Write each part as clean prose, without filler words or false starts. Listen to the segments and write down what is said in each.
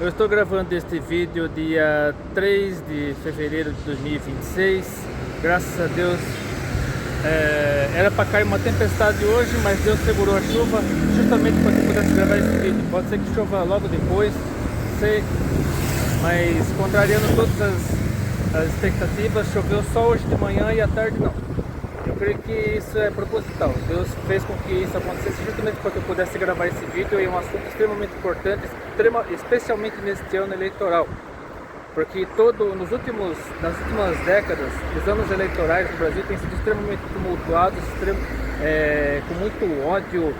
Eu estou gravando este vídeo dia 3 de fevereiro de 2026. Graças a Deus, era para cair uma tempestade hoje, mas Deus segurou a chuva justamente para que eu pudesse gravar esse vídeo. Pode ser que chova logo depois, não sei, mas contrariando todas as expectativas, choveu só hoje de manhã e à tarde não. Eu creio que isso é proposital. Deus fez com que isso acontecesse justamente para que eu pudesse gravar esse vídeo, e é um assunto extremamente importante, especialmente neste ano eleitoral. Porque nas últimas décadas, os anos eleitorais do Brasil têm sido extremamente tumultuados, com muito ódio,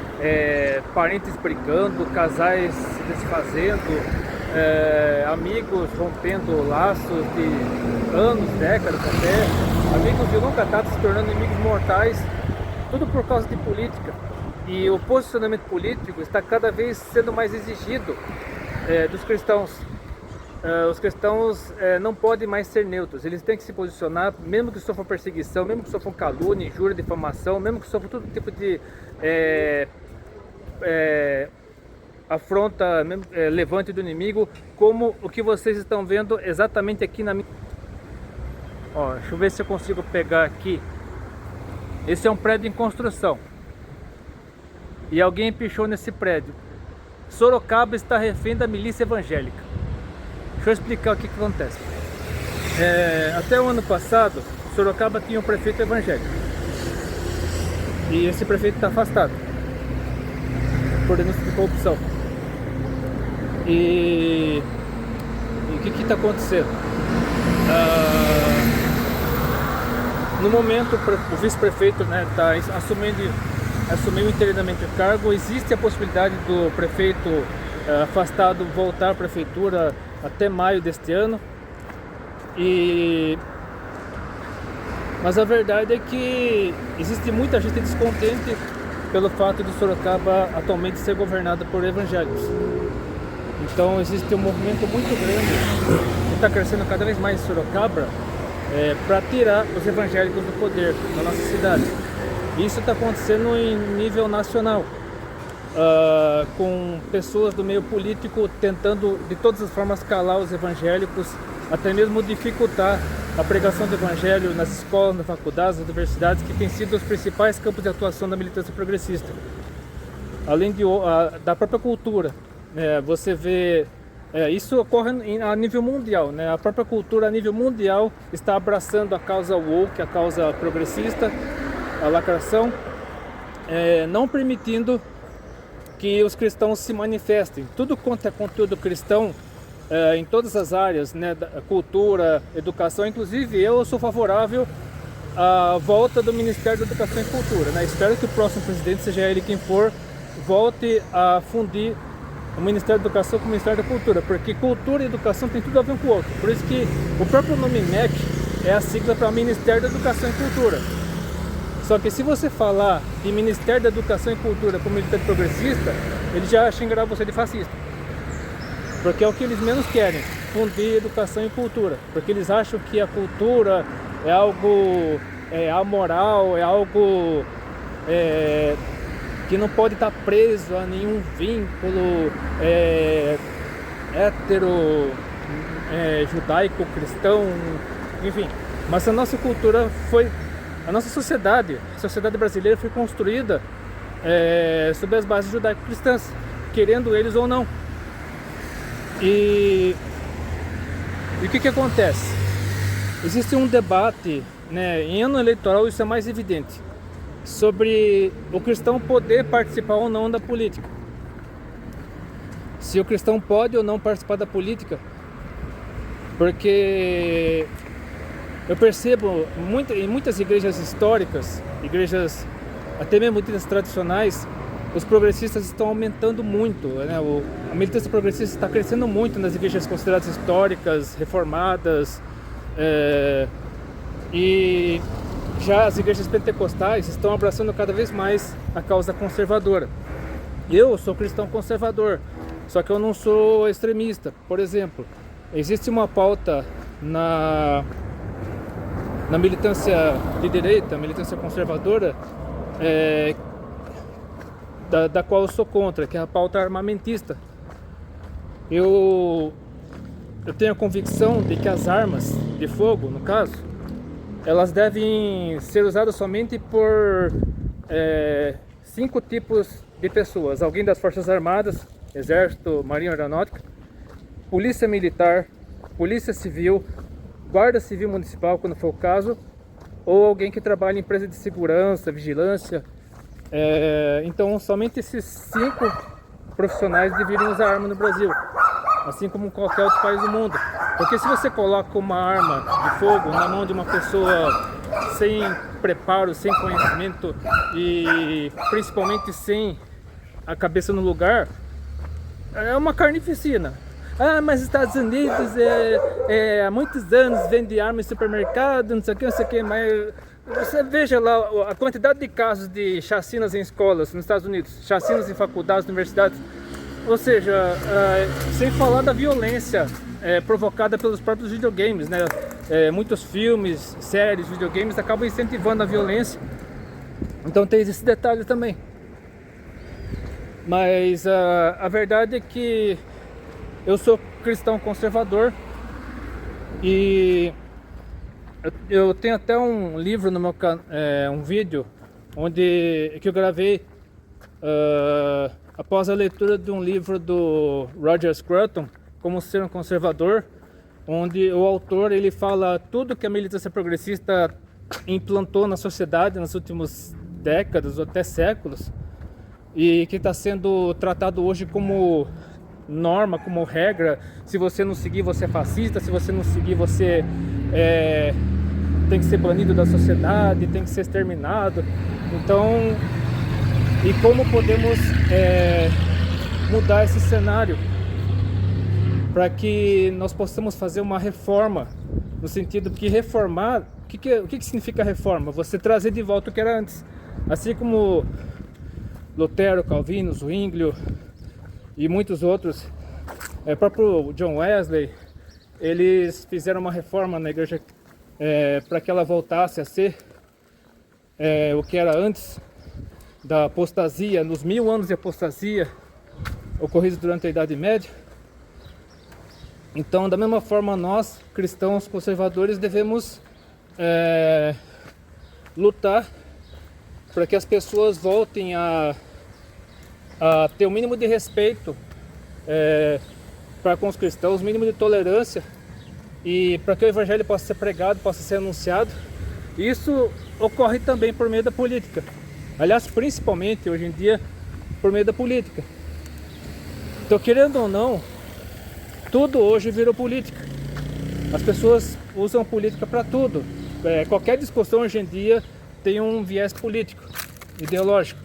parentes brigando, casais se desfazendo, amigos rompendo laços de anos, décadas até, amigos de longa data se tornando inimigos mortais, tudo por causa de política. E o posicionamento político está cada vez sendo mais exigido dos cristãos. Os cristãos não podem mais ser neutros, eles têm que se posicionar, mesmo que sofram perseguição, mesmo que sofram calúnia, injúria, difamação, mesmo que sofram todo tipo de afronta, levante do inimigo, como o que vocês estão vendo exatamente aqui na minha... Ó, deixa eu ver se eu consigo pegar aqui. Esse é um prédio em construção e alguém pichou nesse prédio: Sorocaba está refém da milícia evangélica. Deixa eu explicar o que acontece. Até o ano passado, Sorocaba tinha um prefeito evangélico, e esse prefeito está afastado por denúncia de corrupção. E o que está acontecendo? No momento, o vice-prefeito está assumiu interinamente o cargo. Existe a possibilidade do prefeito afastado voltar à prefeitura até maio deste ano. Mas a verdade é que existe muita gente descontente pelo fato de Sorocaba atualmente ser governada por evangélicos. Então existe um movimento muito grande que está crescendo cada vez mais em Sorocaba para tirar os evangélicos do poder na nossa cidade. Isso está acontecendo em nível nacional, com pessoas do meio político tentando de todas as formas calar os evangélicos, até mesmo dificultar a pregação do evangelho nas escolas, nas faculdades, nas universidades, que tem sido os principais campos de atuação da militância progressista. Além da própria cultura, você vê, isso ocorre a nível mundial, a própria cultura a nível mundial está abraçando a causa woke, a causa progressista, a lacração, não permitindo que os cristãos se manifestem. Tudo quanto é conteúdo cristão, em todas as áreas, da cultura, educação. Inclusive eu sou favorável à volta do Ministério da Educação e Cultura, Espero que o próximo presidente, seja ele quem for, volte a fundir o Ministério da Educação com o Ministério da Cultura, porque cultura e educação tem tudo a ver um com o outro. Por isso que o próprio nome MEC é a sigla para Ministério da Educação e Cultura. Só que se você falar de Ministério da Educação e Cultura para o militante progressista, ele já xingará você de fascista. Porque é o que eles menos querem, fundir educação e cultura. Porque eles acham que a cultura é algo amoral, é algo que não pode estar preso a nenhum vínculo hétero, judaico, cristão, enfim. Mas a nossa cultura a nossa sociedade, a sociedade brasileira foi construída sob as bases judaico-cristãs, querendo eles ou não. E o que acontece? Existe um debate, em ano eleitoral isso é mais evidente, sobre o cristão poder participar ou não da política. Se o cristão pode ou não participar da política. Porque eu percebo em muitas igrejas históricas, igrejas até mesmo ditas tradicionais, os progressistas estão aumentando muito, a militância progressista está crescendo muito nas igrejas consideradas históricas, reformadas, e já as igrejas pentecostais estão abraçando cada vez mais a causa conservadora. Eu sou cristão conservador, só que eu não sou extremista. Por exemplo, existe uma pauta na militância de direita, militância conservadora, da qual eu sou contra, que é a pauta armamentista. Eu tenho a convicção de que as armas de fogo, no caso, elas devem ser usadas somente por 5 tipos de pessoas: alguém das Forças Armadas, Exército, Marinha, Aeronáutica, Polícia Militar, Polícia Civil, Guarda Civil Municipal, quando for o caso, ou alguém que trabalha em empresa de segurança, vigilância. Então, somente esses 5 profissionais deveriam usar arma no Brasil, assim como em qualquer outro país do mundo. Porque se você coloca uma arma de fogo na mão de uma pessoa sem preparo, sem conhecimento e principalmente sem a cabeça no lugar, é uma carnificina. Ah, mas Estados Unidos há muitos anos vende arma em supermercado, não sei o que, mas você veja lá a quantidade de casos de chacinas em escolas nos Estados Unidos, chacinas em faculdades, universidades, ou seja, sem falar da violência provocada pelos próprios videogames, né? Muitos filmes, séries, videogames acabam incentivando a violência, então tem esse detalhe também. Mas a verdade é que eu sou cristão conservador e eu tenho até um livro no meu canal, um vídeo que eu gravei após a leitura de um livro do Roger Scruton, Como Ser um Conservador, onde o autor ele fala tudo que a militância progressista implantou na sociedade nas últimas décadas ou até séculos, e que está sendo tratado hoje como norma, como regra. Se você não seguir, você é fascista. Se você não seguir, você tem que ser banido da sociedade, tem que ser exterminado. Então, e como podemos mudar esse cenário para que nós possamos fazer uma reforma, no sentido que reformar, o que significa reforma? Você trazer de volta o que era antes, assim como Lutero, Calvino, Zwinglio e muitos outros, próprio John Wesley, eles fizeram uma reforma na igreja para que ela voltasse a ser o que era antes da apostasia, nos 1000 anos de apostasia ocorridos durante a Idade Média. Então, da mesma forma, nós, cristãos conservadores, devemos lutar para que as pessoas voltem a ter o mínimo de respeito para com os cristãos, o mínimo de tolerância, e para que o evangelho possa ser pregado, possa ser anunciado. Isso ocorre também por meio da política. Aliás, principalmente hoje em dia, por meio da política. Então, querendo ou não, tudo hoje virou política. As pessoas usam a política para tudo. Qualquer discussão hoje em dia tem um viés político, ideológico.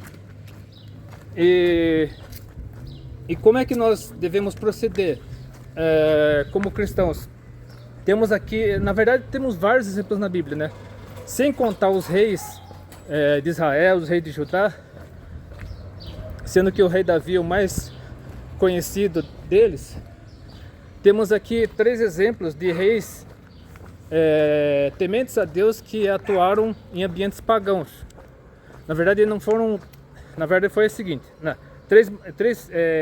E como é que nós devemos proceder como cristãos? Temos aqui, na verdade, temos vários exemplos na Bíblia, né? Sem contar os reis de Israel, os reis de Judá, sendo que o rei Davi é o mais conhecido deles. Temos aqui 3 exemplos de reis tementes a Deus que atuaram em ambientes pagãos. Na verdade, não foram. Na verdade, foi o seguinte: três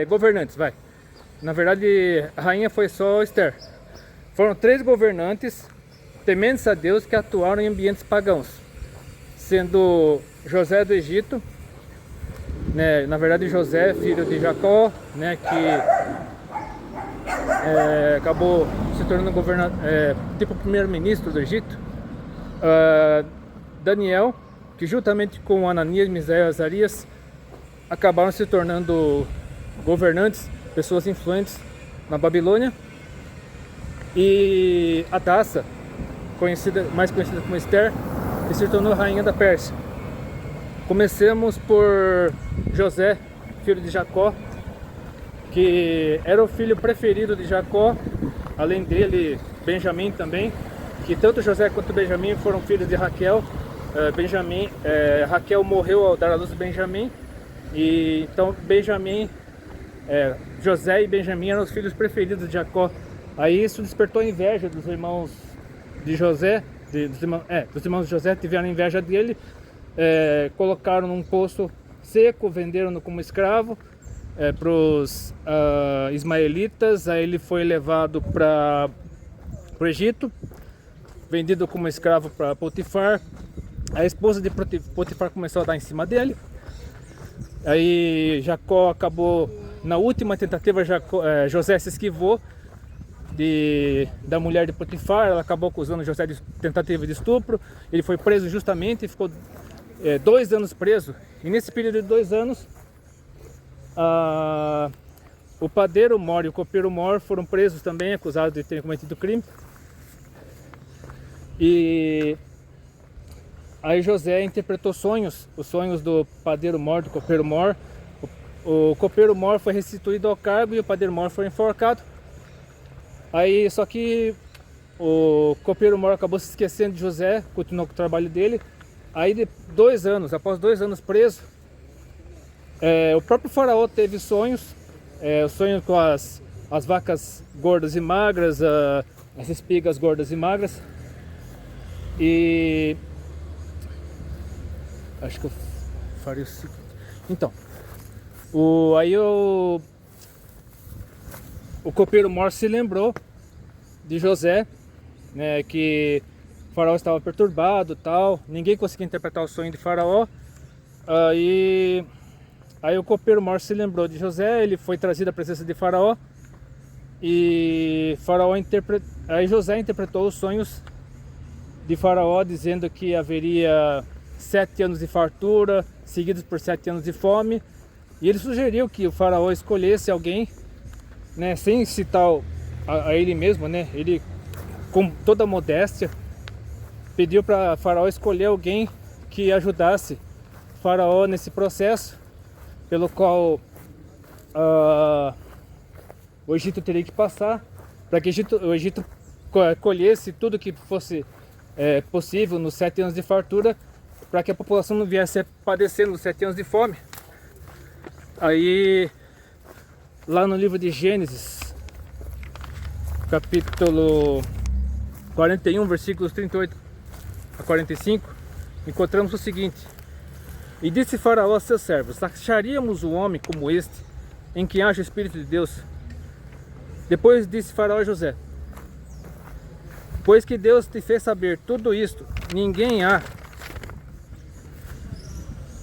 governantes, vai. Na verdade, a rainha foi só Esther. Foram 3 governantes tementes a Deus que atuaram em ambientes pagãos, sendo José do Egito, né? Na verdade, José, filho de Jacó, né? Que acabou se tornando tipo primeiro-ministro do Egito. Daniel, que juntamente com Ananias, Misael e Azarias acabaram se tornando governantes, pessoas influentes na Babilônia. E Hadassa, mais conhecida como Esther, que se tornou rainha da Pérsia. Comecemos por José, filho de Jacó, que era o filho preferido de Jacó, além dele Benjamim também, que tanto José quanto Benjamim foram filhos de Raquel. Raquel morreu ao dar à luz Benjamim, e então José e Benjamim eram os filhos preferidos de Jacó. Aí isso despertou a inveja dos irmãos de José, dos irmãos de José, tiveram inveja dele, colocaram num poço seco, venderam-no como escravo, para os ismaelitas. Aí ele foi levado para o Egito, vendido como escravo para Potifar. A esposa de Potifar começou a dar em cima dele. Aí Jacó acabou, na última tentativa, José se esquivou da mulher de Potifar. Ela acabou acusando José de tentativa de estupro. Ele foi preso justamente e ficou 2 anos preso. E nesse período de 2 anos, o padeiro Mor e o copeiro Mor foram presos também, acusados de terem cometido crime. E aí José interpretou os sonhos do padeiro Mor, do copeiro Mor. O copeiro Mor foi restituído ao cargo e o padeiro Mor foi enforcado. Aí só que o copeiro Mor acabou se esquecendo de José, continuou com o trabalho dele. Aí após 2 anos preso, o próprio faraó teve sonhos, o sonho com as vacas gordas e magras, as espigas gordas e magras. E acho que eu faria o seguinte. Então, aí o copeiro Mor se lembrou de José, né, que o faraó estava perturbado, tal. Ninguém conseguia interpretar o sonho de faraó. Aí o copeiro Mor se lembrou de José. Ele foi trazido à presença de faraó. E aí José interpretou os sonhos de faraó, dizendo que haveria 7 anos de fartura, seguidos por 7 anos de fome. E ele sugeriu que o faraó escolhesse alguém, né, sem citar a ele mesmo, né, ele com toda a modéstia pediu para o faraó escolher alguém que ajudasse o faraó nesse processo, pelo qual o Egito teria que passar, para que o Egito colhesse tudo que fosse possível nos 7 anos de fartura, para que a população não viesse padecendo nos 7 anos de fome. Aí, lá no livro de Gênesis, capítulo 41, versículos 38 a 45, encontramos o seguinte: E disse Faraó a seus servos: Acharíamos um homem como este, em quem haja o Espírito de Deus? Depois disse Faraó a José: Pois que Deus te fez saber tudo isto, ninguém há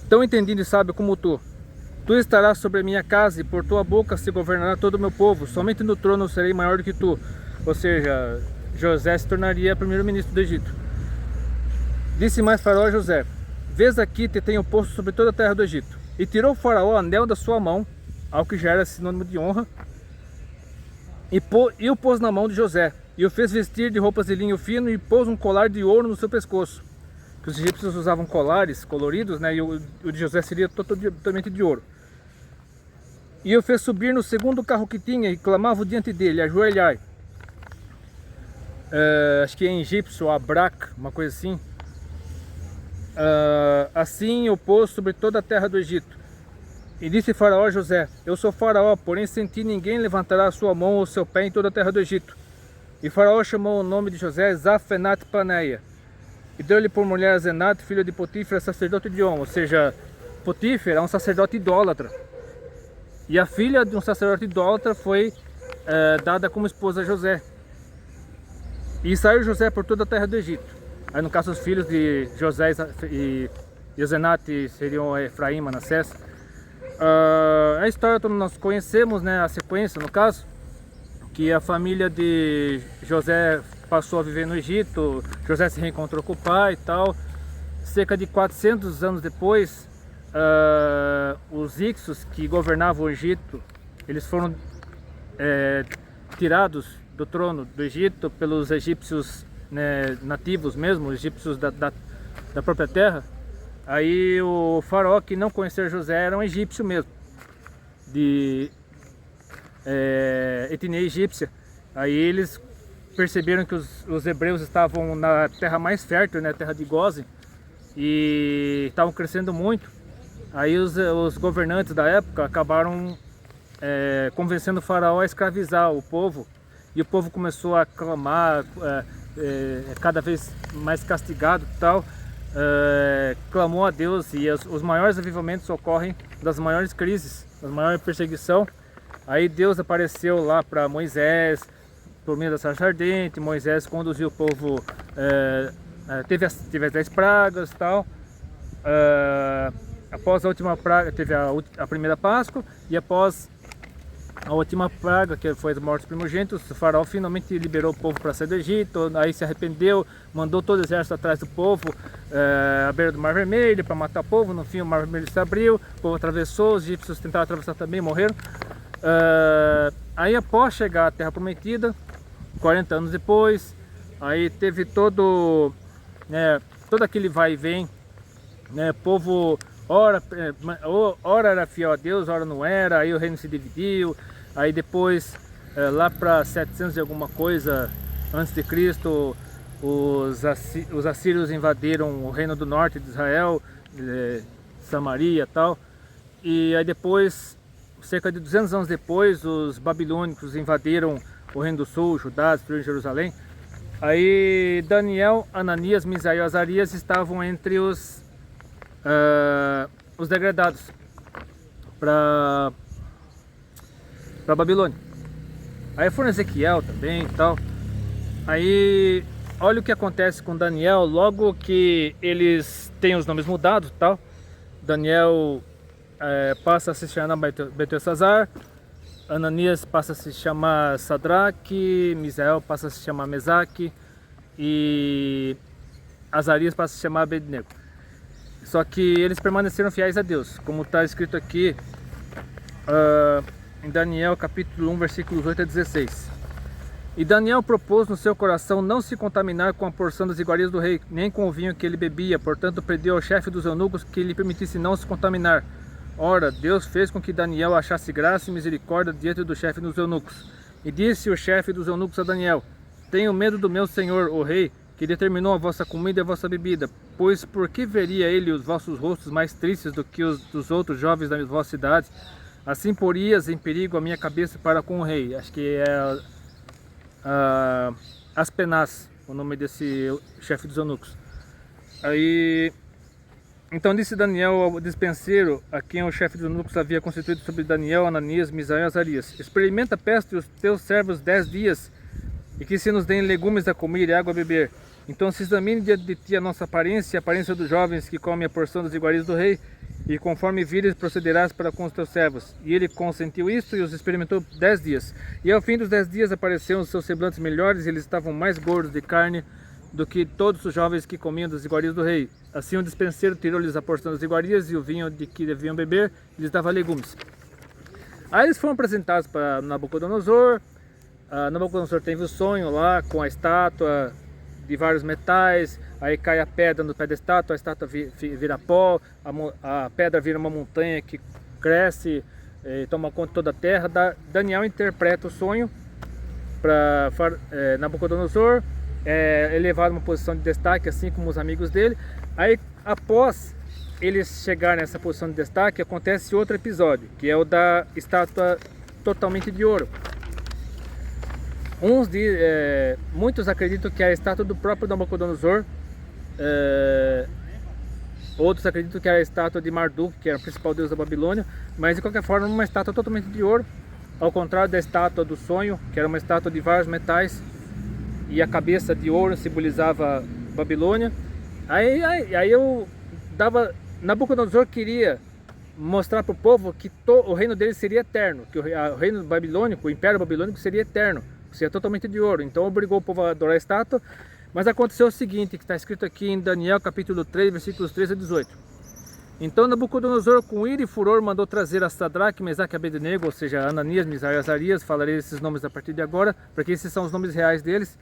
tão entendido e sábio como tu. Tu estarás sobre a minha casa, e por tua boca se governará todo o meu povo. Somente no trono serei maior do que tu. Ou seja, José se tornaria primeiro-ministro do Egito. Disse mais Faraó a José: Vês aqui, te tenho posto sobre toda a terra do Egito. E tirou o Faraó o anel da sua mão, ao que já era sinônimo de honra, e o pôs na mão de José, e o fez vestir de roupas de linho fino, e pôs um colar de ouro no seu pescoço. Que os egípcios usavam colares coloridos, né? E o de José seria totalmente de ouro. E o fez subir no segundo carro que tinha, e clamava diante dele: Ajoelhai. Acho que é em egípcio, Abrak, uma coisa assim. Assim o pôs sobre toda a terra do Egito. E disse Faraó a José: Eu sou Faraó, porém sem ti ninguém levantará a sua mão ou o seu pé em toda a terra do Egito. E Faraó chamou o nome de José Zafenat Paneia, e deu-lhe por mulher Asenat, filho de Potifar, sacerdote de On. Ou seja, Potifar é um sacerdote idólatra. E a filha de um sacerdote idólatra foi dada como esposa a José. E saiu José por toda a terra do Egito. Aí no caso os filhos de José e Asenat seriam Efraim, Manassés. A história toda nós conhecemos, né? A sequência no caso, que a família de José passou a viver no Egito. José se reencontrou com o pai e tal. Cerca de 400 anos depois, os Hicsos, que governavam o Egito, eles foram tirados do trono do Egito pelos egípcios, né, nativos mesmo, egípcios da própria terra. Aí o faraó, que não conhecia José, era um egípcio mesmo, de etnia egípcia. Aí eles perceberam que os hebreus estavam na terra mais fértil, né, terra de Gósen, e estavam crescendo muito. Aí os governantes da época acabaram convencendo o faraó a escravizar o povo, e o povo começou a clamar, cada vez mais castigado e tal. Clamou a Deus, e os maiores avivamentos ocorrem das maiores crises a maior perseguição. Aí Deus apareceu lá para Moisés, por meio da sarça ardente. Moisés conduziu o povo, teve as 10 pragas e tal. Após a última praga, teve a primeira Páscoa, e após a última praga, que foi a morte dos primogênitos, o faraó finalmente liberou o povo para sair do Egito. Aí se arrependeu, mandou todo o exército atrás do povo, à beira do Mar Vermelho, para matar o povo. No fim o Mar Vermelho se abriu, o povo atravessou, os egípcios tentaram atravessar também, morreram. Aí após chegar à Terra Prometida, 40 anos depois, aí teve todo aquele vai e vem, o povo ora era fiel a Deus, ora não era. Aí o reino se dividiu. Aí depois, lá para 700 e alguma coisa antes de Cristo, os assírios invadiram o reino do norte de Israel, Samaria e tal. E aí depois, cerca de 200 anos depois, os babilônicos invadiram o reino do sul, Judá, destruíram Jerusalém. Aí Daniel, Ananias, Misael e Azarias estavam entre os degradados para Babilônia. Aí foram Ezequiel também e tal. Aí olha o que acontece com Daniel logo que eles têm os nomes mudados e tal. Daniel passa a se chamar Beltesazar, Ananias passa a se chamar Sadraque, Misael passa a se chamar Mesaque e Azarias passa a se chamar Abednego. Só que eles permaneceram fiéis a Deus, como está escrito aqui em Daniel capítulo 1, versículos 8 a 16. E Daniel propôs no seu coração não se contaminar com a porção das iguarias do rei, nem com o vinho que ele bebia. Portanto, pediu ao chefe dos eunucos que lhe permitisse não se contaminar. Ora, Deus fez com que Daniel achasse graça e misericórdia diante do chefe dos eunucos. E disse o chefe dos eunucos a Daniel: tenho medo do meu senhor, o rei, que determinou a vossa comida e a vossa bebida, pois por que veria ele os vossos rostos mais tristes do que os dos outros jovens da vossa cidade? Assim porias em perigo a minha cabeça para com o rei. Acho que é Aspenaz, o nome desse chefe dos eunucos. Aí, então disse Daniel ao despenseiro, a quem o chefe dos eunucos havia constituído sobre Daniel, Ananias, Misael e Azarias: experimenta, peste, os teus servos 10 dias, e que se nos deem legumes a comer e água a beber. Então se examine diante de ti a nossa aparência e a aparência dos jovens que comem a porção das iguarias do rei, e conforme vires procederás para com os teus servos. E ele consentiu isto e os experimentou 10 dias. E ao fim dos 10 dias apareceram os seus semblantes melhores, e eles estavam mais gordos de carne do que todos os jovens que comiam das iguarias do rei. Assim o despenseiro tirou-lhes a porção das iguarias e o vinho de que deviam beber, e lhes dava legumes. Aí eles foram apresentados para Nabucodonosor. Nabucodonosor teve o sonho lá com a estátua de vários metais. Aí cai a pedra no pé da estátua, a estátua vira pó, a pedra vira uma montanha que cresce e toma conta de toda a terra. Daniel interpreta o sonho para Nabucodonosor, é levado a uma posição de destaque, assim como os amigos dele. Aí após eles chegarem nessa posição de destaque, acontece outro episódio, que é o da estátua totalmente de ouro. Muitos acreditam que é a estátua do próprio Nabucodonosor. Outros acreditam que era a estátua de Marduk, que era o principal deus da Babilônia. Mas de qualquer forma, uma estátua totalmente de ouro, ao contrário da estátua do sonho, que era uma estátua de vários metais, e a cabeça de ouro simbolizava Babilônia. Nabucodonosor queria mostrar para o povo que o reino dele seria eterno, que o reino babilônico, o império babilônico seria eterno, seria totalmente de ouro. Então obrigou o povo a adorar a estátua. Mas aconteceu o seguinte, que está escrito aqui em Daniel capítulo 3, versículos 13 a 18. Então Nabucodonosor, com ira e furor, mandou trazer a Sadraque, Mesaque e Abednego, ou seja, Ananias, Misael e Azarias. Falarei esses nomes a partir de agora, porque esses são os nomes reais deles.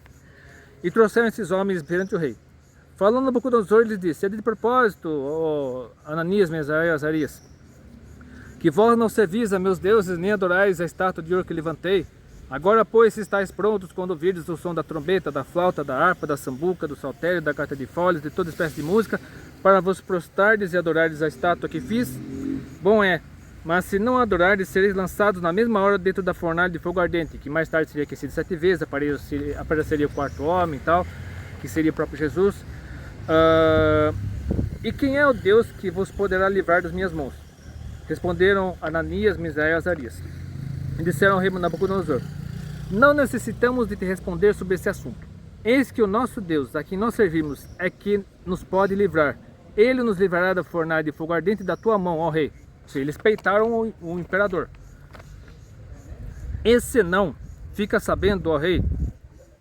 E trouxeram esses homens perante o rei. Falando Nabucodonosor, ele disse: é de propósito, ó Ananias, Misael e Azarias, que vós não servis a meus deuses, nem adorais a estátua de ouro que levantei. Agora, pois, se estáis prontos quando virdes o som da trombeta, da flauta, da harpa, da sambuca, do saltério, da gaita de folhas, de toda espécie de música, para vos prostrardes e adorardes a estátua que fiz, bom é. Mas se não adorardes, sereis lançados na mesma hora dentro da fornalha de fogo ardente, que mais tarde seria aquecido 7 vezes, apareceria o quarto homem e tal, que seria o próprio Jesus. E quem é o Deus que vos poderá livrar das minhas mãos? Responderam Ananias, Misael e Azarias. E disseram ao rei Nabucodonosor: não necessitamos de te responder sobre esse assunto. Eis que o nosso Deus, a quem nós servimos, é que nos pode livrar. Ele nos livrará da fornalha de fogo ardente da tua mão, ó rei. Eles peitaram o imperador. E se não, fica sabendo, ó rei,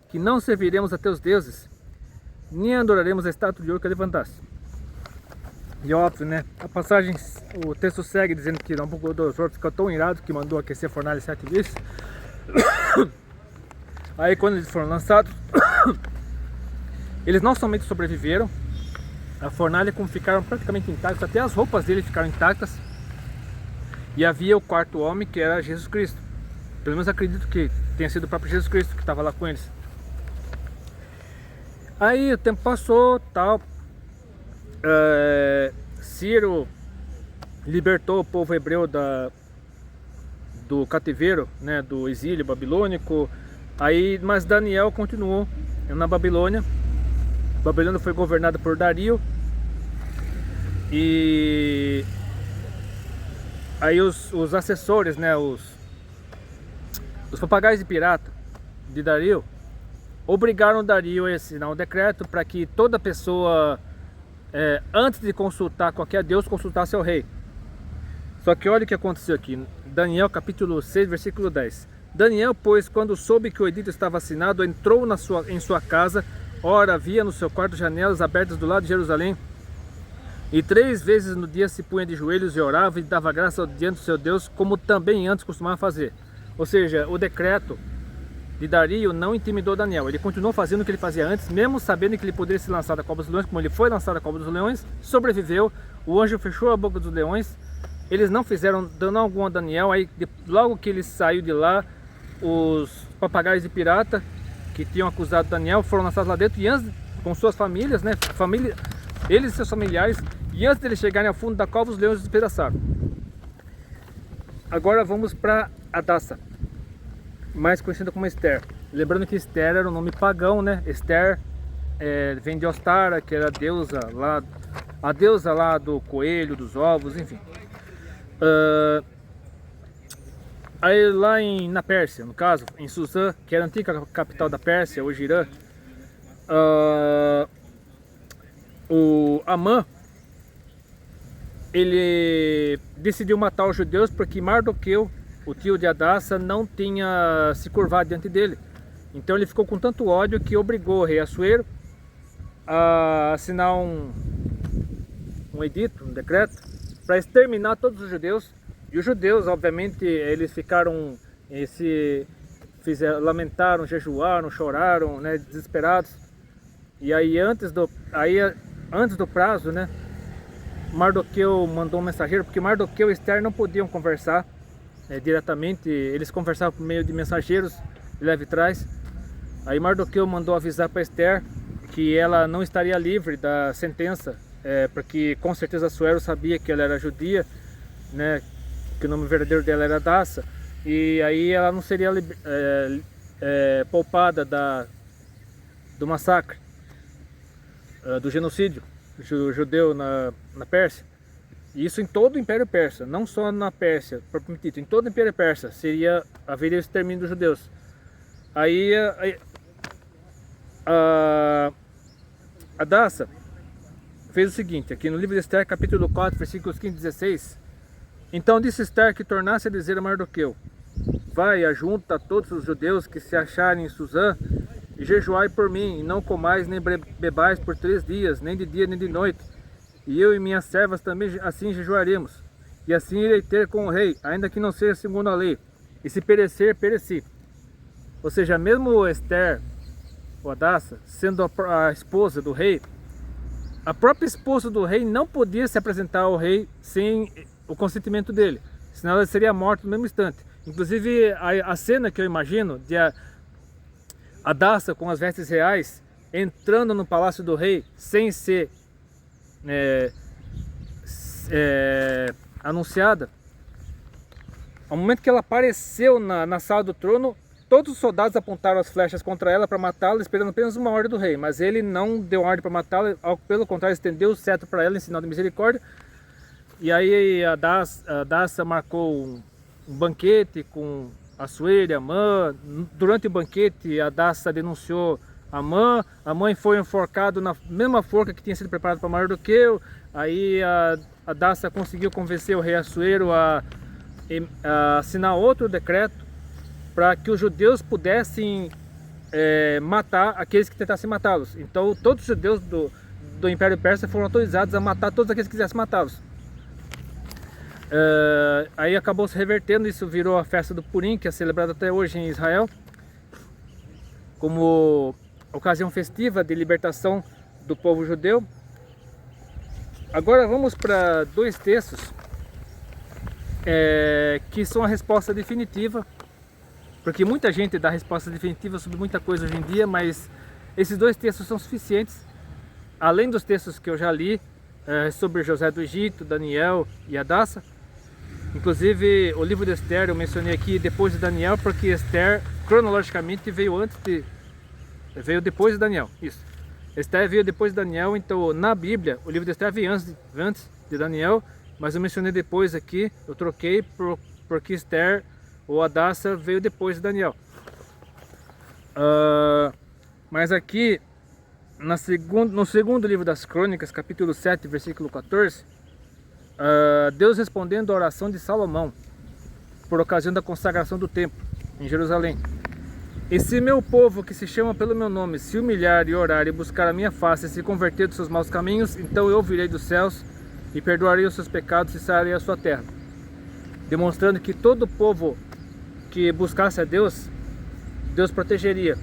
que não serviremos a teus deuses, nem adoraremos a estátua de ouro que levantaste. E óbvio, né? A passagem, o texto segue dizendo que Nabucodonosor ficou tão irado que mandou aquecer a fornalha 7 vezes. Aí quando eles foram lançados, eles não somente sobreviveram, a fornalha como ficaram praticamente intactas, até as roupas dele ficaram intactas. E havia o quarto homem, que era Jesus Cristo. Pelo menos acredito que tenha sido o próprio Jesus Cristo que estava lá com eles. Aí o tempo passou, tal. Ciro libertou o povo hebreu do cativeiro, né, do exílio babilônico. Aí, mas Daniel continuou na Babilônia. A Babilônia foi governada por Dario. E aí os assessores, né, os papagaios de pirata de Dario, obrigaram Dario a assinar um decreto para que toda pessoa, antes de consultar qualquer deus, consultasse ao rei. Só que olha o que aconteceu aqui, Daniel capítulo 6, versículo 10. Daniel, pois, quando soube que o edito estava assinado, entrou em sua casa. Ora, havia no seu quarto janelas abertas do lado de Jerusalém, e 3 vezes no dia se punha de joelhos e orava e dava graça diante do seu Deus, como também antes costumava fazer. Ou seja, o decreto de Dario não intimidou Daniel. Ele continuou fazendo o que ele fazia antes, mesmo sabendo que ele poderia ser lançado à cova dos leões, como ele foi lançado à cova dos leões, sobreviveu. O anjo fechou a boca dos leões. Eles não fizeram dano algum a Daniel. Aí, logo que ele saiu de lá, os papagaios de pirata que tinham acusado Daniel foram lançados lá dentro, e antes, com suas famílias, né, eles e seus familiares, e antes de eles chegarem ao fundo da cova, os leões despedaçaram. Agora vamos para Hadassa, mais conhecida como Esther. Lembrando que Esther era um nome pagão, né? Esther vem de Ostara, que era a deusa lá do coelho, dos ovos, enfim. Aí lá na Pérsia, no caso, em Suzã, que era a antiga capital da Pérsia, hoje Irã, o Amã, ele decidiu matar os judeus porque Mardoqueu, o tio de Hadassa, não tinha se curvado diante dele. Então ele ficou com tanto ódio que obrigou o rei Assuero a assinar um edito, um decreto, para exterminar todos os judeus. E os judeus, obviamente, eles ficaram, lamentaram, jejuaram, choraram, né, desesperados. E aí antes do prazo, né, Mardoqueu mandou um mensageiro, porque Mardoqueu e Esther não podiam conversar diretamente, eles conversavam por meio de mensageiros, leve e trás. Aí Mardoqueu mandou avisar para Esther que ela não estaria livre da sentença, porque com certeza Assuero sabia que ela era judia, né, que o nome verdadeiro dela era Hadassa, e aí ela não seria poupada do massacre, do genocídio judeu na Pérsia. E isso em todo o Império Persa, não só na Pérsia, propriamente dito, em todo o Império Persa haveria o extermínio dos judeus. Aí Hadassa fez o seguinte, aqui no livro de Esther, capítulo 4, versículos 15 e 16. Então disse Esther que tornasse a dizer a Mardoqueu: vai, ajunta todos os judeus que se acharem em Suzã, e jejuai por mim, e não comais nem bebais por 3 dias, nem de dia nem de noite. E eu e minhas servas também assim jejuaremos. E assim irei ter com o rei, ainda que não seja segundo a lei. E se perecer, pereci. Ou seja, mesmo Esther, ou Hadassa, sendo a esposa do rei, a própria esposa do rei não podia se apresentar ao rei sem o consentimento dele, senão ela seria morta no mesmo instante. Inclusive a cena que eu imagino de Hadassa com as vestes reais entrando no palácio do rei sem ser anunciada, ao momento que ela apareceu na sala do trono, todos os soldados apontaram as flechas contra ela para matá-la, esperando apenas uma ordem do rei, mas ele não deu ordem para matá-la, pelo contrário, estendeu o cetro para ela em sinal de misericórdia. E aí a Daça marcou um banquete com Assuero e Amã. Durante o banquete, a Daça denunciou Amã. A mãe foi enforcada na mesma forca que tinha sido preparada para Mardoqueu. Aí a Daça conseguiu convencer o rei Assuero a assinar outro decreto para que os judeus pudessem matar aqueles que tentassem matá-los. Então todos os judeus do Império Persa foram autorizados a matar todos aqueles que quisessem matá-los. Aí acabou se revertendo, isso virou a festa do Purim, que é celebrada até hoje em Israel, como ocasião festiva de libertação do povo judeu. Agora vamos para dois textos que são a resposta definitiva, porque muita gente dá resposta definitiva sobre muita coisa hoje em dia, mas esses dois textos são suficientes, além dos textos que eu já li sobre José do Egito, Daniel e Hadassah. Inclusive o livro de Esther eu mencionei aqui depois de Daniel, porque Esther cronologicamente veio depois de Daniel. Isso. Esther veio depois de Daniel, então na Bíblia o livro de Esther veio antes de Daniel, mas eu mencionei depois aqui, eu troquei porque Esther ou Hadassah veio depois de Daniel. Mas aqui no segundo livro das Crônicas, capítulo 7, versículo 14, Deus respondendo à oração de Salomão por ocasião da consagração do templo em Jerusalém: e se meu povo que se chama pelo meu nome se humilhar e orar e buscar a minha face e se converter dos seus maus caminhos, então eu ouvirei dos céus e perdoarei os seus pecados e sararei a sua terra. Demonstrando que todo povo que buscasse a Deus, Deus protegeria.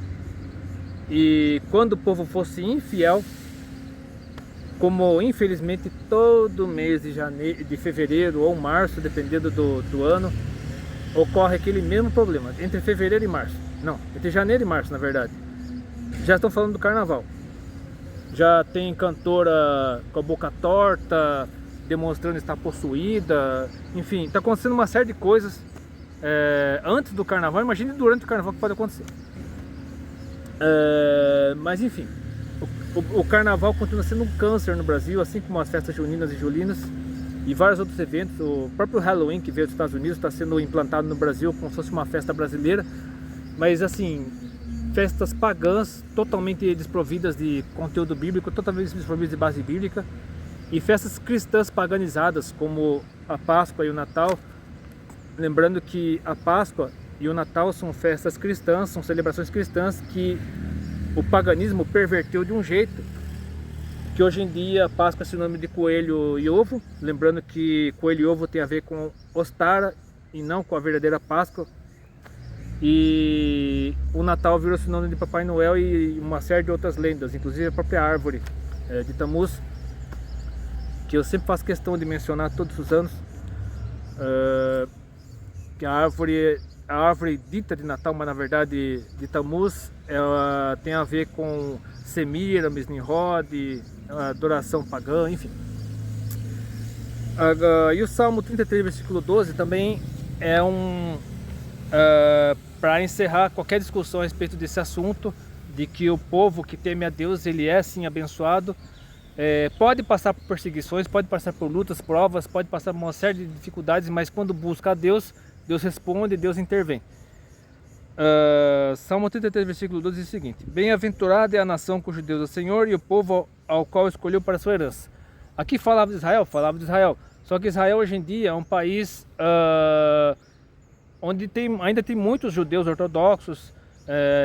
E quando o povo fosse infiel, como infelizmente todo mês de fevereiro ou março, dependendo do ano, ocorre aquele mesmo problema, entre fevereiro e março. Não, entre janeiro e março, na verdade. Já estão falando do carnaval. Já tem cantora com a boca torta, demonstrando estar possuída. Enfim, está acontecendo uma série de coisas antes do carnaval. Imagine durante o carnaval que pode acontecer. Mas enfim, o carnaval continua sendo um câncer no Brasil, assim como as festas juninas e julinas e vários outros eventos. O próprio Halloween, que veio dos Estados Unidos, está sendo implantado no Brasil como se fosse uma festa brasileira. Mas assim, festas pagãs totalmente desprovidas de conteúdo bíblico, totalmente desprovidas de base bíblica, e festas cristãs paganizadas como a Páscoa e o Natal. Lembrando que a Páscoa e o Natal são festas cristãs, são celebrações cristãs que o paganismo perverteu de um jeito que hoje em dia a Páscoa é sinônimo de coelho e ovo. Lembrando que coelho e ovo tem a ver com Ostara e não com a verdadeira Páscoa. E o Natal virou sinônimo de Papai Noel e uma série de outras lendas, inclusive a própria árvore de Tammuz, que eu sempre faço questão de mencionar todos os anos, que a árvore dita de Natal, mas na verdade de Tammuz, ela tem a ver com Semiramis, Nimrod, adoração pagã, enfim. E o Salmo 33, versículo 12 também é para encerrar qualquer discussão a respeito desse assunto, de que o povo que teme a Deus, ele é sim abençoado. Pode passar por perseguições, pode passar por lutas, provas, pode passar por uma série de dificuldades, mas quando busca a Deus, Deus responde, Deus intervém. Salmo 33, versículo 12 diz o seguinte: bem-aventurada é a nação cujo Deus é o Senhor e o povo ao qual escolheu para sua herança. Aqui falava de Israel, só que Israel hoje em dia é um país onde ainda tem muitos judeus ortodoxos,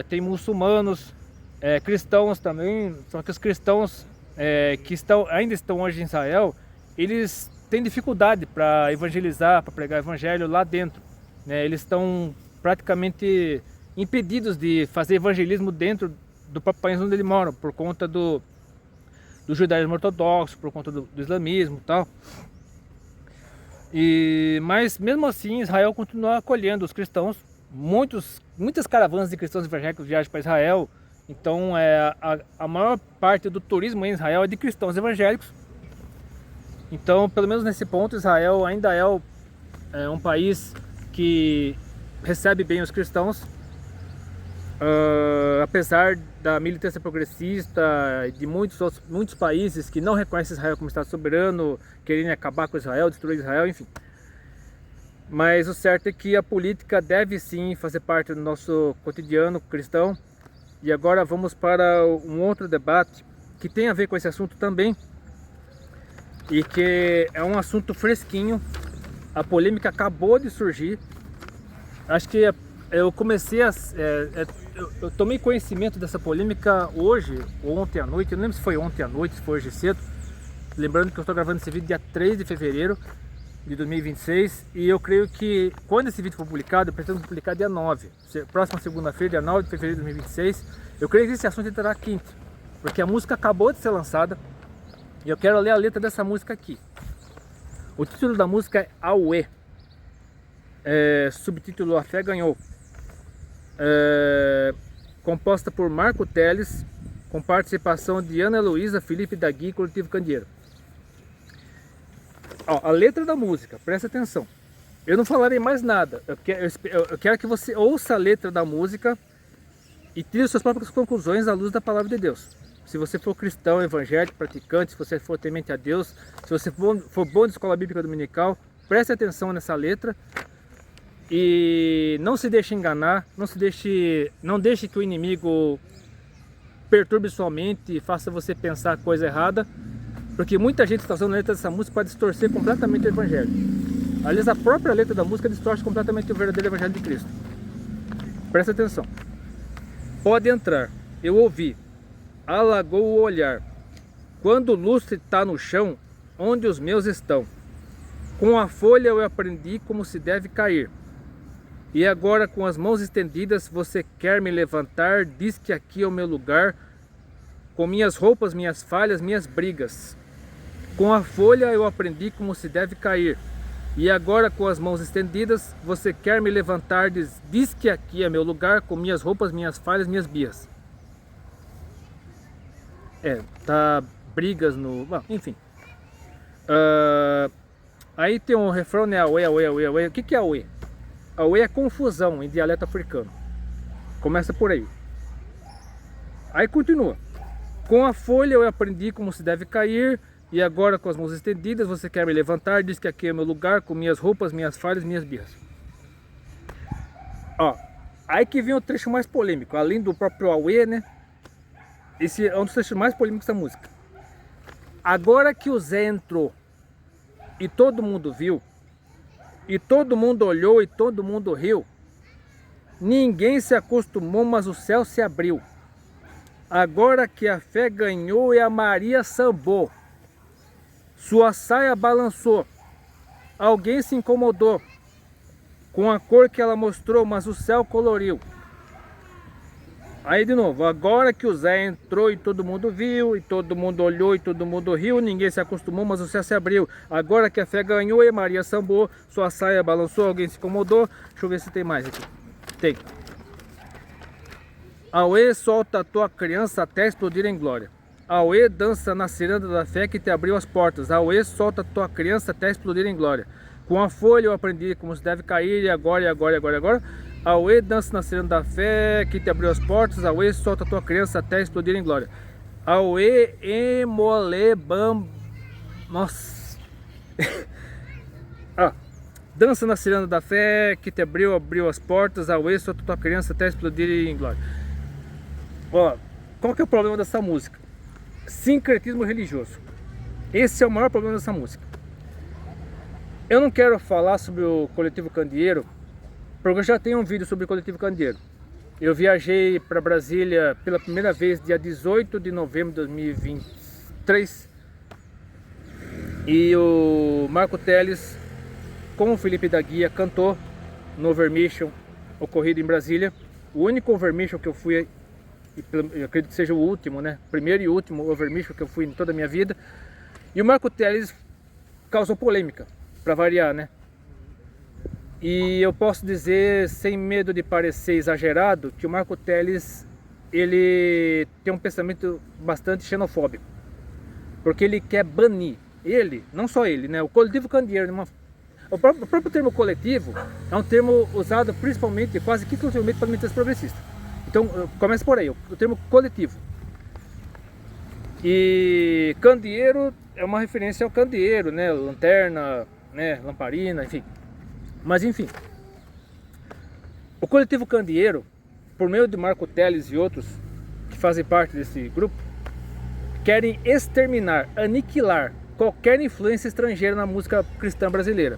tem muçulmanos, cristãos também, só que os cristãos que ainda estão hoje em Israel, eles têm dificuldade para evangelizar, para pregar o evangelho lá dentro, né? Eles estão praticamente impedidos de fazer evangelismo dentro do próprio país onde eles moram, por conta do judaísmo ortodoxo, por conta do islamismo e tal. Mas mesmo assim Israel continua acolhendo os cristãos. Muitas caravanas de cristãos evangélicos viajam para Israel. Então a maior parte do turismo em Israel é de cristãos evangélicos. Então, pelo menos nesse ponto, Israel ainda é um país que recebe bem os cristãos. apesar da militância progressista de muitos países que não reconhecem Israel como Estado soberano, querendo acabar com Israel, destruir Israel, enfim. Mas o certo é que a política deve sim fazer parte do nosso cotidiano cristão. E agora vamos para um outro debate que tem a ver com esse assunto também, e que é um assunto fresquinho. A polêmica acabou de surgir. Acho que eu comecei eu tomei conhecimento dessa polêmica hoje ou ontem à noite. Eu não lembro se foi ontem à noite, se foi hoje cedo. Lembrando que eu estou gravando esse vídeo dia 3 de fevereiro de 2026. E eu creio que quando esse vídeo for publicado, eu pretendo publicar dia 9. Próxima segunda-feira, dia 9 de fevereiro de 2026. Eu creio que esse assunto entrará quinto, porque a música acabou de ser lançada. E eu quero ler a letra dessa música aqui. O título da música é Auê. Subtítulo A Fé Ganhou. Composta por Marco Teles, com participação de Ana Heloísa, Felipe Dagui e Coletivo Candeeiro. A letra da música, presta atenção. Eu não falarei mais nada. Eu quero que você ouça a letra da música e tire suas próprias conclusões à luz da palavra de Deus. Se você for cristão, evangélico, praticante, se você for temente a Deus, se você for bom de escola bíblica dominical, preste atenção nessa letra e não se deixe enganar, não deixe que o inimigo perturbe sua mente e faça você pensar coisa errada, porque muita gente está usando a letra dessa música para distorcer completamente o evangelho. Aliás, a própria letra da música distorce completamente o verdadeiro evangelho de Cristo. Preste atenção. Pode entrar, eu ouvi. Alagou o olhar, quando o lustre está no chão, onde os meus estão. Com a folha eu aprendi como se deve cair. E agora com as mãos estendidas você quer me levantar, diz que aqui é o meu lugar, com minhas roupas, minhas falhas, minhas brigas. Com a folha eu aprendi como se deve cair. E agora com as mãos estendidas você quer me levantar, diz que aqui é meu lugar, com minhas roupas, minhas falhas, minhas birras. Tá brigas no... Bom, enfim. Aí tem um refrão, né? Auê, auê, auê, auê. O que é auê? Auê é confusão em dialeto africano. Começa por aí. Aí continua. Com a folha eu aprendi como se deve cair. E agora com as mãos estendidas você quer me levantar. Diz que aqui é meu lugar, com minhas roupas, minhas falhas, minhas birras. Aí que vem o trecho mais polêmico. Além do próprio auê, né? Esse é um dos trechos mais polêmicos da música. Agora que o Zé entrou e todo mundo viu, e todo mundo olhou e todo mundo riu, ninguém se acostumou, mas o céu se abriu. Agora que a fé ganhou e a Maria sambou, sua saia balançou, alguém se incomodou com a cor que ela mostrou, mas o céu coloriu. Aí de novo, agora que o Zé entrou e todo mundo viu, e todo mundo olhou e todo mundo riu, ninguém se acostumou, mas o céu se abriu. Agora que a fé ganhou e Maria sambou, sua saia balançou, alguém se incomodou. Deixa eu ver se tem mais aqui. Tem. Auê, solta a tua criança até explodir em glória. Auê, dança na ciranda da fé que te abriu as portas. Auê, solta a tua criança até explodir em glória. Com a folha eu aprendi como se deve cair, e agora, e agora, e agora, e agora. Auê, dança na ciranda da fé que te abriu as portas. Auê, solta a tua criança até explodir em glória. Auê, emole, bam... Nossa. Dança na ciranda da fé que te abriu as portas. Auê, solta a tua criança até explodir em glória. Qual que é o problema dessa música? Sincretismo religioso. Esse é o maior problema dessa música. Eu não quero falar sobre o Coletivo Candeeiro, porque eu já tenho um vídeo sobre o Coletivo Candeeiro. Eu viajei para Brasília pela primeira vez dia 18 de novembro de 2023. E o Marco Teles, com o Felipe da Guia, cantou no Overmission ocorrido em Brasília. O único Overmission que eu fui, eu acredito que seja o último, né? Primeiro e último Overmission que eu fui em toda a minha vida. E o Marco Teles causou polêmica, para variar, né? E eu posso dizer, sem medo de parecer exagerado, que o Marco Teles, ele tem um pensamento bastante xenofóbico. Porque ele quer banir, não só ele, né? O Coletivo Candeeiro, o próprio termo coletivo é um termo usado principalmente, quase que exclusivamente para militância progressista. Então, começa por aí, o termo coletivo. E candeeiro é uma referência ao candeeiro, né? Lanterna, né? Lamparina, enfim. Mas enfim, o coletivo candeeiro, por meio de Marco Teles e outros que fazem parte desse grupo, querem exterminar, aniquilar qualquer influência estrangeira na música cristã brasileira.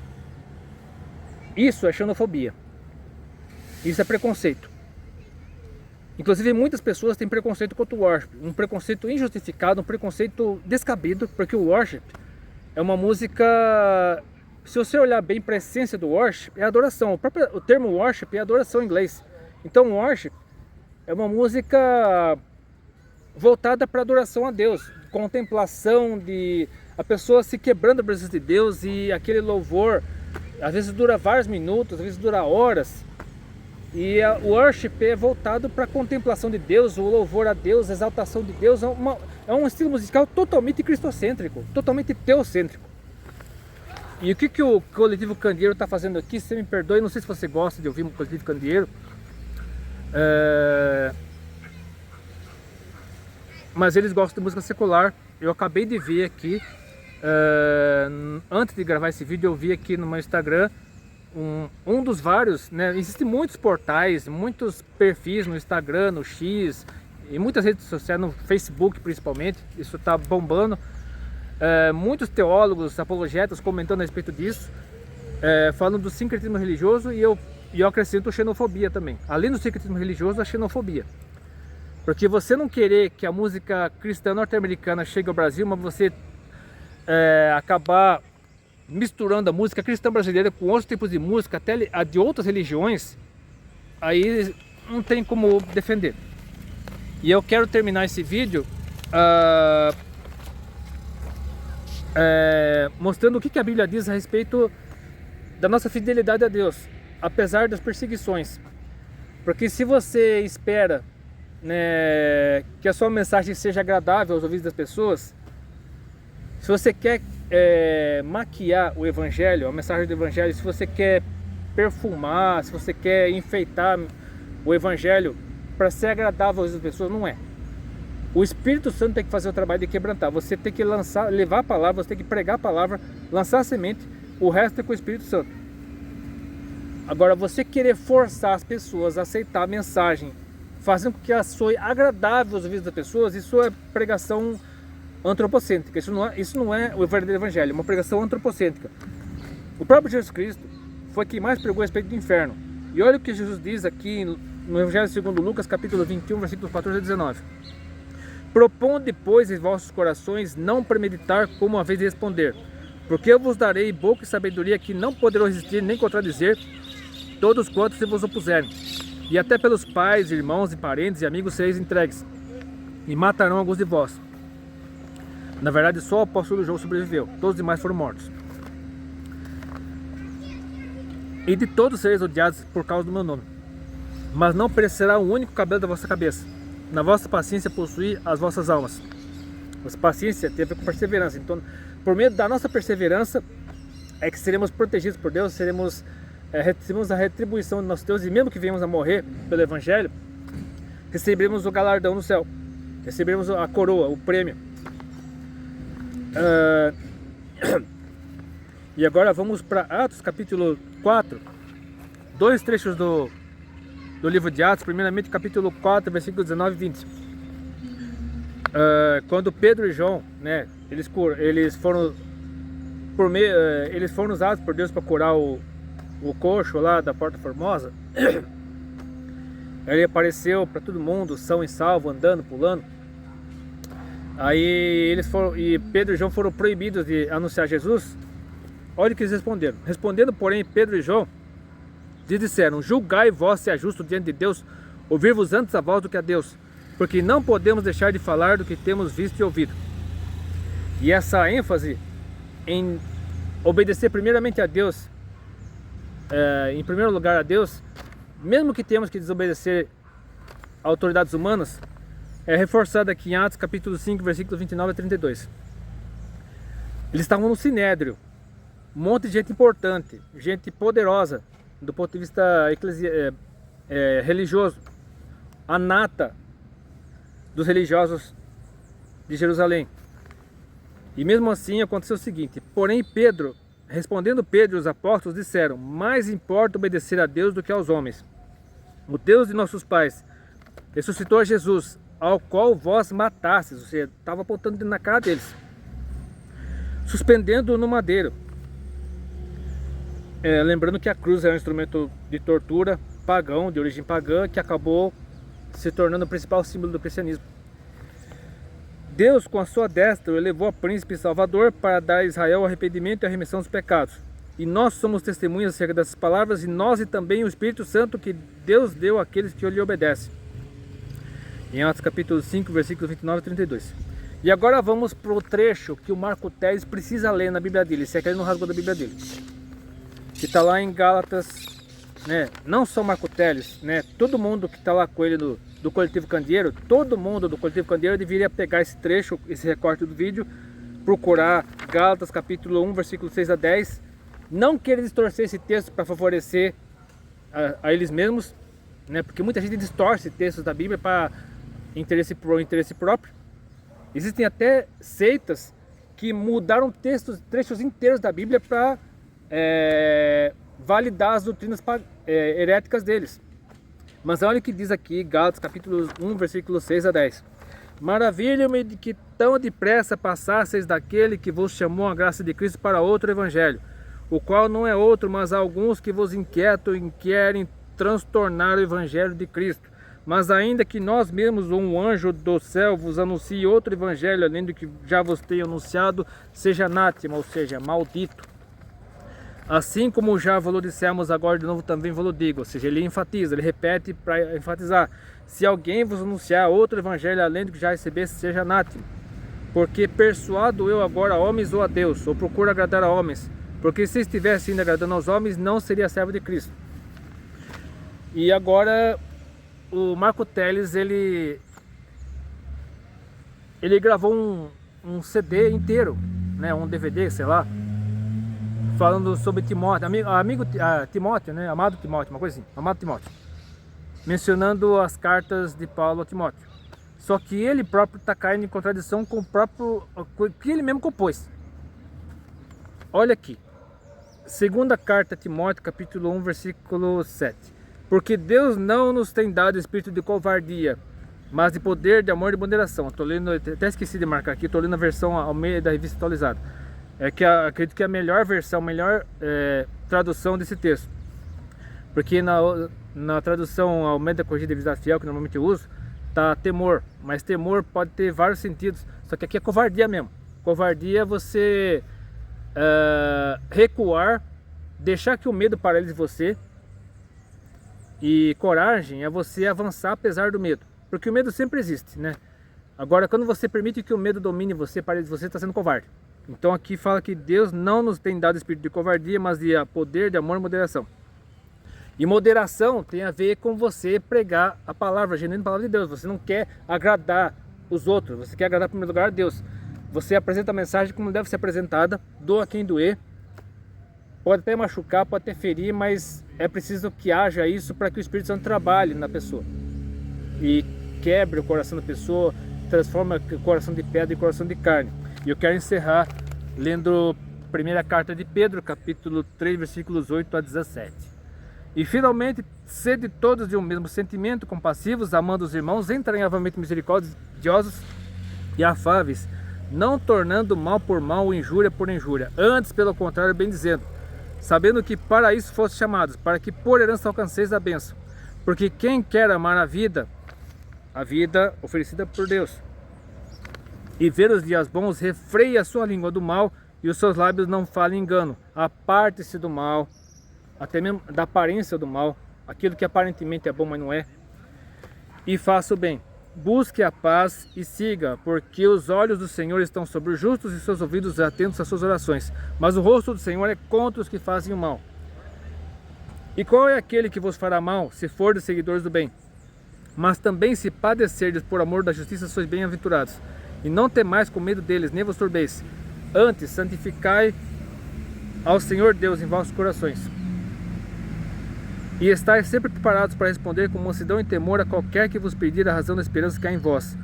Isso é xenofobia. Isso é preconceito. Inclusive muitas pessoas têm preconceito contra o worship, um preconceito injustificado, um preconceito descabido, porque o worship é uma música, se você olhar bem para a essência do worship, é adoração. O termo worship é adoração em inglês. Então worship é uma música voltada para adoração a Deus, contemplação de a pessoa se quebrando a presença de Deus, e aquele louvor às vezes dura vários minutos, às vezes dura horas. E o worship é voltado para a contemplação de Deus, o louvor a Deus, a exaltação de Deus. É um estilo musical totalmente cristocêntrico, totalmente teocêntrico. E o que o Coletivo Candeeiro está fazendo aqui? Você me perdoe, não sei se você gosta de ouvir o Coletivo Candeeiro. Mas eles gostam de música secular. Eu acabei de ver aqui, antes de gravar esse vídeo, eu vi aqui no meu Instagram um dos vários, né? Existem muitos portais, muitos perfis no Instagram, no X e muitas redes sociais, no Facebook principalmente, isso está bombando. Muitos teólogos, apologetas comentando a respeito disso, falando do sincretismo religioso, e eu acrescento xenofobia também. Além do sincretismo religioso, a xenofobia. Porque você não querer que a música cristã norte-americana chegue ao Brasil, mas você acabar misturando a música cristã brasileira com outros tipos de música, até a de outras religiões, aí não tem como defender. E eu quero terminar esse vídeo mostrando o que a Bíblia diz a respeito da nossa fidelidade a Deus, apesar das perseguições. Porque se você espera, né, que a sua mensagem seja agradável aos ouvidos das pessoas, se você quer maquiar o Evangelho, a mensagem do Evangelho, se você quer perfumar, se você quer enfeitar o Evangelho para ser agradável às pessoas, não é. O Espírito Santo tem que fazer o trabalho de quebrantar. Você tem que levar a palavra, você tem que pregar a palavra, lançar a semente. O resto é com o Espírito Santo. Agora, você querer forçar as pessoas a aceitar a mensagem, fazendo com que ela soe agradável aos ouvidos das pessoas, isso é pregação antropocêntrica. Isso não é o verdadeiro Evangelho, é uma pregação antropocêntrica. O próprio Jesus Cristo foi quem mais pregou a respeito do inferno. E olha o que Jesus diz aqui no Evangelho segundo Lucas, capítulo 21, versículos 14 a 19. Proponde, pois, em vossos corações não premeditar como a vez de responder, porque eu vos darei boca e sabedoria que não poderão resistir nem contradizer todos quantos se vos opuserem. E até pelos pais, irmãos e parentes e amigos sereis entregues, e matarão alguns de vós. Na verdade, só o apóstolo João sobreviveu, todos os demais foram mortos. E de todos sereis odiados por causa do meu nome. Mas não perecerá um único cabelo da vossa cabeça. Na vossa paciência possuí as vossas almas. Nossa paciência tem a ver com perseverança. Então, por meio da nossa perseverança, é que seremos protegidos por Deus, recebemos a retribuição do nosso Deus, e mesmo que venhamos a morrer pelo Evangelho, receberemos o galardão no céu, receberemos a coroa, o prêmio. E agora vamos para Atos capítulo 4, dois trechos do livro de Atos. Primeiramente capítulo 4, versículos 19 e 20. Quando Pedro e João, né, eles foram usados por Deus para curar o coxo lá da Porta Formosa. Ele apareceu para todo mundo, são e salvo, andando, pulando. Aí Pedro e João foram proibidos de anunciar Jesus. Olha o que eles responderam. Respondendo, porém, Pedro e João lhes disseram: julgai vós se é justo diante de Deus ouvir-vos antes a voz do que a Deus, porque não podemos deixar de falar do que temos visto e ouvido. E essa ênfase em obedecer primeiramente a Deus, em primeiro lugar a Deus, mesmo que temos que desobedecer a autoridades humanas, é reforçada aqui em Atos capítulo 5, versículos 29 a 32. Eles estavam no Sinédrio, um monte de gente importante, gente poderosa do ponto de vista religioso. a nata dos religiosos de Jerusalém. E mesmo assim aconteceu o seguinte: porém respondendo Pedro e os apóstolos disseram: mais importa obedecer a Deus do que aos homens. O Deus de nossos pais ressuscitou a Jesus, ao qual vós matastes. Ou seja, estava apontando na cara deles, suspendendo-o no madeiro. Lembrando que a cruz era um instrumento de tortura pagão, de origem pagã, que acabou se tornando o principal símbolo do cristianismo. Deus, com a sua destra, o elevou a príncipe e salvador para dar a Israel o arrependimento e a remissão dos pecados. E nós somos testemunhas acerca dessas palavras, e nós e também o Espírito Santo que Deus deu àqueles que lhe obedecem. Em Atos capítulo 5, versículos 29 e 32. E agora vamos para o trecho que o Marco Teles precisa ler na Bíblia dele, se é que ele não rasgou da Bíblia dele. Que está lá em Gálatas, né? Não só Marco Teles, né? Todo mundo que está lá com ele do Coletivo Candeeiro, todo mundo do Coletivo Candeeiro deveria pegar esse trecho, esse recorte do vídeo, procurar Gálatas capítulo 1, versículo 6 a 10, não querer distorcer esse texto para favorecer a eles mesmos, né? Porque muita gente distorce textos da Bíblia para interesse próprio. Existem até seitas que mudaram trechos inteiros da Bíblia para validar as doutrinas heréticas deles. Mas olha o que diz aqui, Gálatas capítulo 1, versículo 6 a 10. Maravilho-me de que tão depressa passasseis daquele que vos chamou a graça de Cristo para outro evangelho, o qual não é outro, mas alguns que vos inquietam e querem transtornar o evangelho de Cristo. Mas ainda que nós mesmos ou um anjo do céu vos anuncie outro evangelho, além do que já vos tenho anunciado, seja anátema, ou seja, maldito. Assim como já vos dissemos, agora de novo também vos digo. Ou seja, ele enfatiza, ele repete para enfatizar: se alguém vos anunciar outro evangelho além do que já recebesse, seja anátema. Porque persuado eu agora a homens ou a Deus, ou procuro agradar a homens, porque se estivesse ainda agradando aos homens, não seria servo de Cristo. E agora o Marco Teles, ele gravou um CD inteiro, né, um DVD, sei lá, falando sobre Timóteo, Timóteo, né, amado Timóteo, uma coisa assim, amado Timóteo, mencionando as cartas de Paulo a Timóteo. Só que ele próprio está caindo em contradição com o que ele mesmo compôs. Olha aqui, segunda carta a Timóteo, capítulo 1, versículo 7. Porque Deus não nos tem dado espírito de covardia, mas de poder, de amor e de moderação. Estou lendo, até esqueci de marcar aqui, estou lendo a versão Almeida da Revista Atualizada. Acredito que é a melhor versão, a melhor tradução desse texto. Porque na tradução Almeida Corrigida e Revista Fiel, que normalmente eu uso, está temor. Mas temor pode ter vários sentidos. Só que aqui é covardia mesmo. Covardia é você recuar, deixar que o medo paralise você. E coragem é você avançar apesar do medo. Porque o medo sempre existe, né? Agora, quando você permite que o medo domine você, paralise você, está sendo covarde. Então aqui fala que Deus não nos tem dado espírito de covardia, mas de poder, de amor e moderação. E moderação tem a ver com você pregar a palavra, a genuína palavra de Deus. Você não quer agradar os outros, você quer agradar em primeiro lugar a Deus. Você apresenta a mensagem como deve ser apresentada, doa quem doer. Pode até machucar, pode até ferir, mas é preciso que haja isso para que o Espírito Santo trabalhe na pessoa. E quebre o coração da pessoa, transforma o coração de pedra em coração de carne. E eu quero encerrar lendo a primeira carta de Pedro, capítulo 3, versículos 8 a 17. E finalmente, sede todos de um mesmo sentimento, compassivos, amando os irmãos, entranhavelmente misericordiosos e afáveis, não tornando mal por mal ou injúria por injúria, antes, pelo contrário, bem dizendo, sabendo que para isso foste chamados, para que por herança alcanceis a bênção. Porque quem quer amar a vida oferecida por Deus, e ver os dias bons, refreie a sua língua do mal, e os seus lábios não falem engano. Aparte-se do mal, até mesmo da aparência do mal, aquilo que aparentemente é bom, mas não é, e faça o bem. Busque a paz e siga, porque os olhos do Senhor estão sobre os justos e seus ouvidos atentos às suas orações. Mas o rosto do Senhor é contra os que fazem o mal. E qual é aquele que vos fará mal, se fordes seguidores do bem? Mas também se padecerdes por amor da justiça, sois bem-aventurados. E não temais com medo deles, nem vos turbeis. Antes, santificai ao Senhor Deus em vossos corações. e estáis sempre preparados para responder com mansidão e temor a qualquer que vos pedir a razão da esperança que há em vós,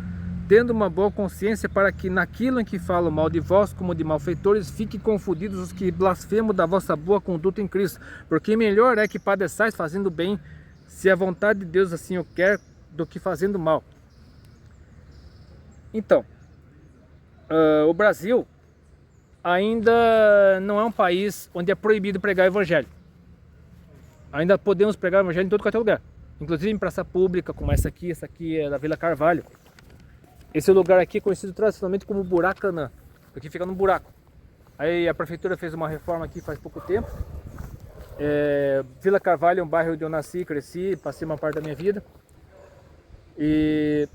tendo uma boa consciência, para que naquilo em que falam mal de vós como de malfeitores, fiquem confundidos os que blasfemam da vossa boa conduta em Cristo, porque melhor é que padeçais fazendo bem, se a vontade de Deus assim o quer, do que fazendo mal. Então, o Brasil ainda não é um país onde é proibido pregar o evangelho. Ainda podemos pregar o evangelho em todo qualquer lugar, inclusive em praça pública, como essa aqui é da Vila Carvalho. Esse lugar aqui é conhecido tradicionalmente como Buracanã, porque fica num buraco. Aí a prefeitura fez uma reforma aqui faz pouco tempo. Vila Carvalho é um bairro onde eu nasci, cresci, passei uma parte da minha vida. E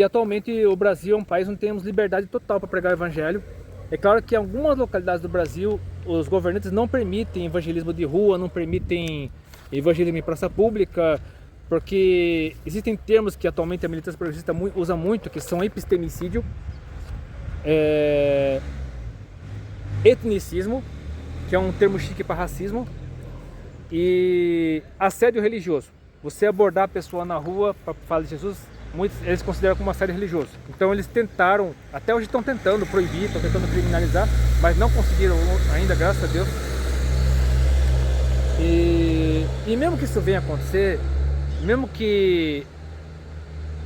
atualmente o Brasil é um país onde temos liberdade total para pregar o evangelho. É claro que em algumas localidades do Brasil os governantes não permitem evangelismo de rua, não permitem evangelismo em praça pública, porque existem termos que atualmente a militância progressista usa muito, que são epistemicídio, etnicismo, que é um termo chique para racismo, e assédio religioso. Você abordar a pessoa na rua para falar de Jesus, muitos eles consideram como um assédio religioso. Então eles tentaram, até hoje estão tentando proibir, estão tentando criminalizar, mas não conseguiram ainda, graças a Deus. E mesmo que isso venha a acontecer, mesmo que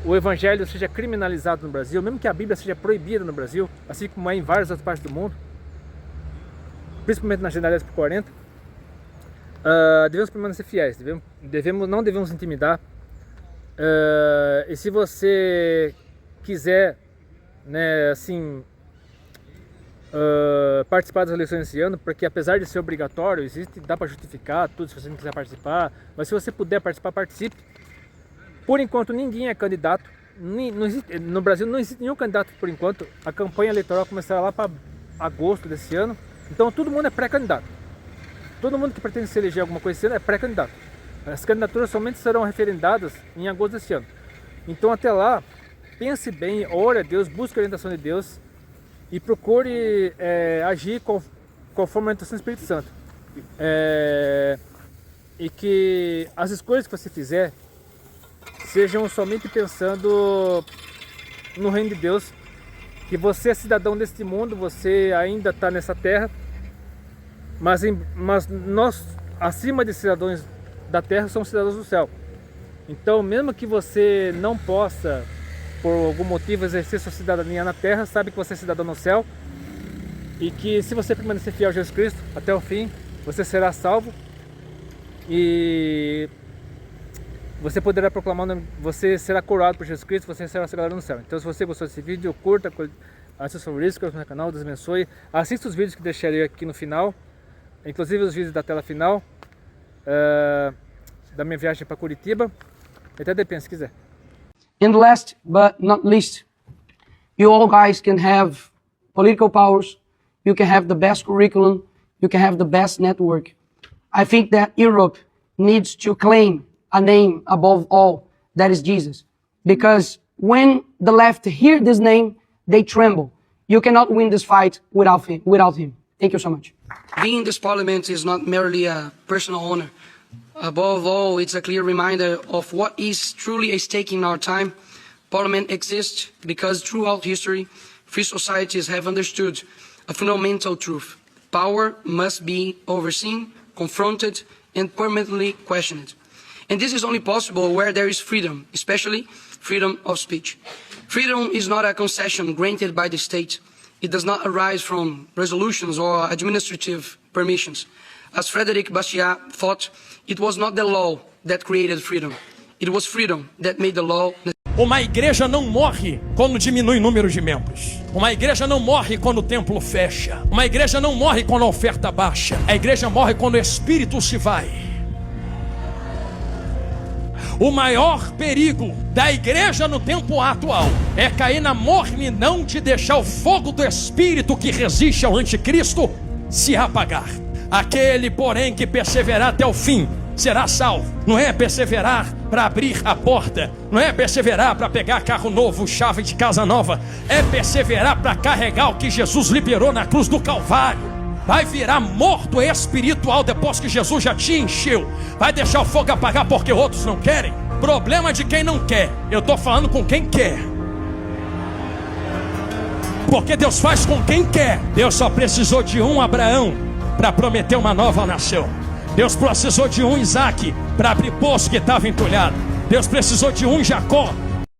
o evangelho seja criminalizado no Brasil, mesmo que a Bíblia seja proibida no Brasil, assim como é em várias outras partes do mundo, principalmente na Generalidade por 40, devemos permanecer fiéis, não devemos intimidar. E se você quiser, né, assim, participar das eleições esse ano, porque apesar de ser obrigatório, dá para justificar tudo se você não quiser participar, mas se você puder participar, participe. Por enquanto ninguém é candidato, no Brasil não existe nenhum candidato por enquanto. A campanha eleitoral começará lá para agosto desse ano, então todo mundo é pré-candidato. Todo mundo que pretende se eleger alguma coisa esse ano é pré-candidato. As candidaturas somente serão referendadas em agosto desse ano. Então até lá, pense bem, ore a Deus, busque a orientação de Deus e procure agir conforme a orientação do Espírito Santo. E que as escolhas que você fizer sejam somente pensando no reino de Deus, que você é cidadão deste mundo, você ainda está nessa terra, mas nós, acima de cidadãos da terra, somos cidadãos do céu. Então, mesmo que você não possa, por algum motivo, exercer sua cidadania na terra, sabe que você é cidadão no céu, e que se você permanecer fiel a Jesus Cristo até o fim, você será salvo e você poderá proclamar, você será coroado por Jesus Cristo, você será sagrado no céu. Então, se você gostou desse vídeo, curta, assista seus favoritos, inscreva-se no canal, Deus abençoe. Assista os vídeos que deixarei aqui no final, inclusive os vídeos da tela final, da minha viagem para Curitiba. Até depende, se quiser. And last but not least, you all guys can have political powers, you can have the best curriculum, you can have the best network. I think that Europe needs to claim a name above all, that is Jesus. Because when the left hear this name, they tremble. You cannot win this fight without him. Thank you so much. Being in this parliament is not merely a personal honor. Above all, it's a clear reminder of what is truly at stake in our time. Parliament exists because throughout history, free societies have understood a fundamental truth. Power must be overseen, confronted, and permanently questioned. And this is only possible where there is freedom, especially freedom of speech. Freedom is not a concession granted by the state. It does not arise from resolutions or administrative permissions. As Frederic Bastiat thought, it was not the law that created freedom. It was freedom that made the law. Uma igreja não morre quando diminui o número de membros. Uma igreja não morre quando o templo fecha. Uma igreja não morre quando a oferta baixa. A igreja morre quando o espírito se vai. O maior perigo da igreja no tempo atual é cair na mornidão de deixar o fogo do espírito que resiste ao anticristo se apagar. Aquele, porém, que perseverar até o fim será salvo. Não é perseverar para abrir a porta, não é perseverar para pegar carro novo, chave de casa nova, é perseverar para carregar o que Jesus liberou na cruz do Calvário. vai virar morto espiritual depois que Jesus já te encheu. Vai deixar o fogo apagar porque outros não querem? Problema de quem não quer. Eu estou falando com quem quer. Porque Deus faz com quem quer. Deus só precisou de um Abraão para prometer uma nova nação. Deus precisou de um Isaac para abrir poço que estava entulhado. Deus precisou de um Jacó